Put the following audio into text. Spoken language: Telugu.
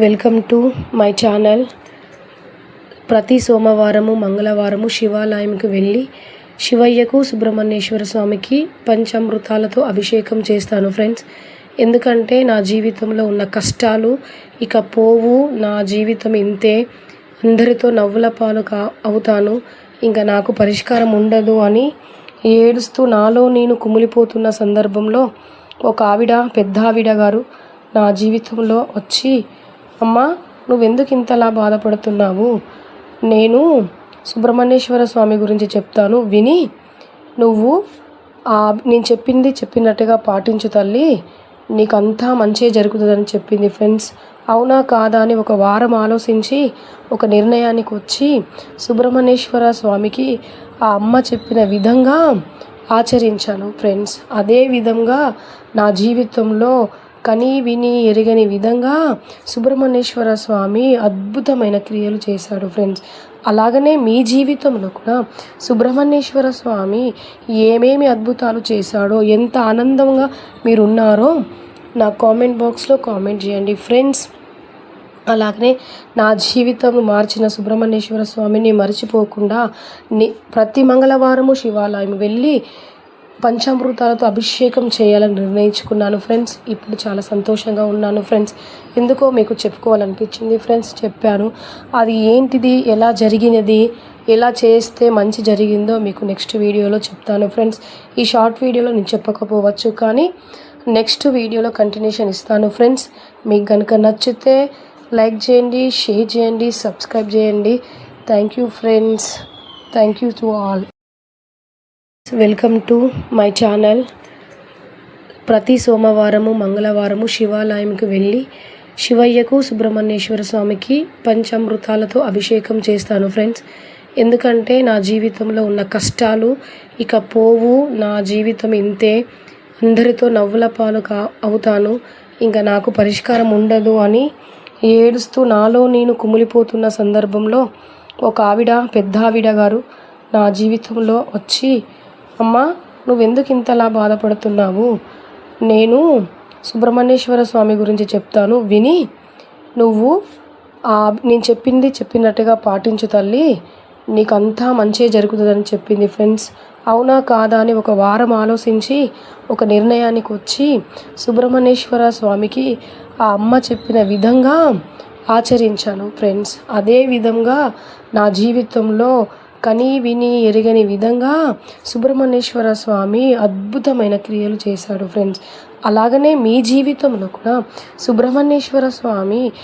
Welcome to my channel. ప్రతి సోమవారము మంగళవారము శివాలయంకి వెళ్ళి శివయ్యకు సుబ్రహ్మణ్యేశ్వర స్వామికి పంచామృతాలతో అభిషేకం చేస్తాను ఫ్రెండ్స్. ఎందుకంటే నా జీవితంలో ఉన్న కష్టాలు ఇక పోవు, నా జీవితం ఇంతే, అందరితో నవ్వుల పాలు అవుతాను, ఇంకా నాకు పరిష్కారం ఉండదు అని ఏడుస్తూ నాలో నేను కుమిలిపోతున్న సందర్భంలో ఒక పెద్ద ఆవిడ గారు నా జీవితంలో వచ్చి, అమ్మా నువ్వెందుకు ఇంతలా బాధపడుతున్నావు, సుబ్రహ్మణ్యేశ్వర స్వామి గురించి చెప్తాను విని నువ్వు నేను చెప్పినట్టుగా పాటించు తల్లి, నీకంతా మంచి జరుగుతుందని చెప్పింది ఫ్రెండ్స్. అవునా కాదా అని ఒక వారం ఆలోచించి ఒక నిర్ణయానికి వచ్చి సుబ్రహ్మణ్యేశ్వర స్వామికి ఆ అమ్మ చెప్పిన విధంగా ఆచరించాను ఫ్రెండ్స్. అదే విధంగా నా జీవితంలో కని విని ఎరగని విధంగా సుబ్రహ్మణ్యేశ్వర స్వామి అద్భుతమైన క్రియలు చేశాడు ఫ్రెండ్స్. అలాగనే మీ జీవితంలో కూడా సుబ్రహ్మణ్యేశ్వర స్వామి ఏమేమి అద్భుతాలు చేశాడో, ఎంత ఆనందంగా మీరున్నారో నా కామెంట్ బాక్స్లో కామెంట్ చేయండి ఫ్రెండ్స్. అలాగనే నా జీవితం మార్చిన సుబ్రహ్మణ్యేశ్వర స్వామిని మర్చిపోకుండా ప్రతి మంగళవారము శివాలయం వెళ్ళి పంచామృతాలతో అభిషేకం చేయాలని నిర్ణయించుకున్నాను ఫ్రెండ్స్. ఇప్పుడు చాలా సంతోషంగా ఉన్నాను ఫ్రెండ్స్. ఎందుకో మీకు చెప్పుకోవాలనిపించింది ఫ్రెండ్స్, చెప్పాను. అది ఏంటిది, ఎలా జరిగినది, ఎలా చేస్తే మంచి జరిగిందో మీకు నెక్స్ట్ వీడియోలో చెప్తాను ఫ్రెండ్స్. ఈ షార్ట్ వీడియోలో నేను చెప్పకపోవచ్చు, కానీ నెక్స్ట్ వీడియోలో కంటిన్యూషన్ ఇస్తాను ఫ్రెండ్స్. మీకు కనుక నచ్చితే లైక్ చేయండి, షేర్ చేయండి, సబ్స్క్రైబ్ చేయండి. Thank you friends. Thank you to all. Welcome to my channel. ప్రతి సోమవారము మంగళవారము శివాలయంకి వెళ్ళి శివయ్యకు సుబ్రహ్మణ్యేశ్వర స్వామికి పంచామృతాలతో అభిషేకం చేస్తాను ఫ్రెండ్స్. ఎందుకంటే నా జీవితంలో ఉన్న కష్టాలు ఇక పోవు, నా జీవితం ఇంతే, అందరితో నవ్వుల పాలు అవుతాను, ఇంకా నాకు పరిష్కారం ఉండదు అని ఏడుస్తూ నాలో నేను కుమిలిపోతున్న సందర్భంలో ఒక పెద్ద ఆవిడ గారు నా జీవితంలో వచ్చి, అమ్మా నువ్వెందుకు ఇంతలా బాధపడుతున్నావు, సుబ్రహ్మణ్యేశ్వర స్వామి గురించి చెప్తాను విని నువ్వు నేను చెప్పినట్టుగా పాటించు తల్లి, నీకంతా మంచి జరుగుతుందని చెప్పింది ఫ్రెండ్స్. అవునా కాదా అని ఒక వారం ఆలోచించి ఒక నిర్ణయానికి వచ్చి సుబ్రహ్మణ్యేశ్వర స్వామికి ఆ అమ్మ చెప్పిన విధంగా ఆచరించాను ఫ్రెండ్స్. అదే విధంగా నా జీవితంలో కని విని ఎరగని విధంగా సుబ్రహ్మణ్యేశ్వర స్వామి అద్భుతమైన క్రియలు చేశాడు ఫ్రెండ్స్. అలాగనే మీ జీవితంలో కూడా సుబ్రహ్మణ్యేశ్వర స్వామి